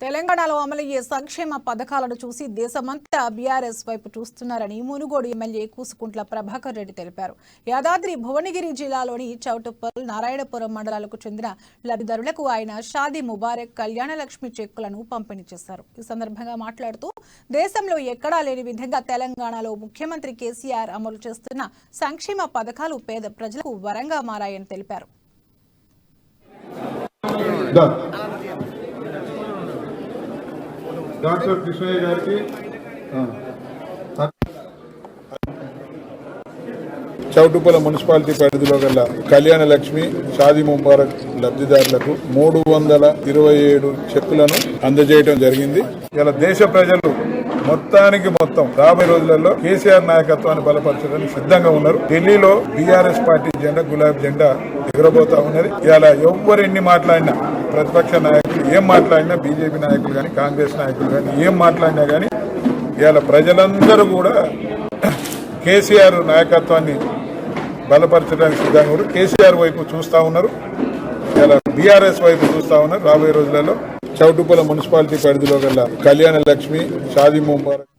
తెలంగాణలో అమలయ్యే సంక్షేమ పథకాలను చూసి దేశమంతా బీఆర్ఎస్ వైపు చూస్తున్నారని మునుగోడు ఎమ్మెల్యే కూసుకుంట్ల ప్రభాకర్ రెడ్డి తెలిపారు. యాదాద్రి భువనగిరి జిల్లాలోని చౌటుప్పల్, నారాయణపురం మండలాలకు చెందిన లబ్ధిదారులకు ఆయన షాదీ ముబారక్, కళ్యాణ లక్ష్మి చెక్కులను పంపిణీ చేశారు. ఈ సందర్భంగా మాట్లాడుతూ దేశంలో ఎక్కడా లేని విధంగా తెలంగాణలో ముఖ్యమంత్రి కేసీఆర్ అమలు చేస్తున్న సంక్షేమ పథకాలు పేద ప్రజలకు వరంగా మారాయని తెలిపారు. డాక్టర్ కృష్ణయ్య గారికి చౌటుప్పల మున్సిపాలిటీ పరిధిలో గల కళ్యాణ లక్ష్మి, షాదీ ముబారక్ లబ్ధిదారులకు 327 చెక్కులను అందజేయడం జరిగింది. ఇలా దేశ ప్రజలు మొత్తం రాబోయే రోజులలో కేసీఆర్ నాయకత్వాన్ని బలపరచడానికి సిద్ధంగా ఉన్నారు. ఢిల్లీలో బీఆర్ఎస్ పార్టీ జెండా, గులాబీ జెండా ఎగురబోతా ఉన్నది. ఇలా ఎవ్వరు ఎన్ని మాట్లాడినా, ప్రతిపక్ష నాయకులు ఏం మాట్లాడినా, బీజేపీ నాయకులు కానీ, కాంగ్రెస్ నాయకులు కానీ ఏం మాట్లాడినా కానీ ఇలా ప్రజలందరూ కూడా కేసీఆర్ నాయకత్వాన్ని బలపరచడానికి సిద్ధంగా ఉన్నారు. కేసీఆర్ వైపు చూస్తూ ఉన్నారు, ఇలా బీఆర్ఎస్ వైపు చూస్తూ ఉన్నారు. రాబోయే రోజులలో చౌటుప్పల మున్సిపాలిటీ పరిధిలో గల కళ్యాణ లక్ష్మి, షాదీ ముబారక్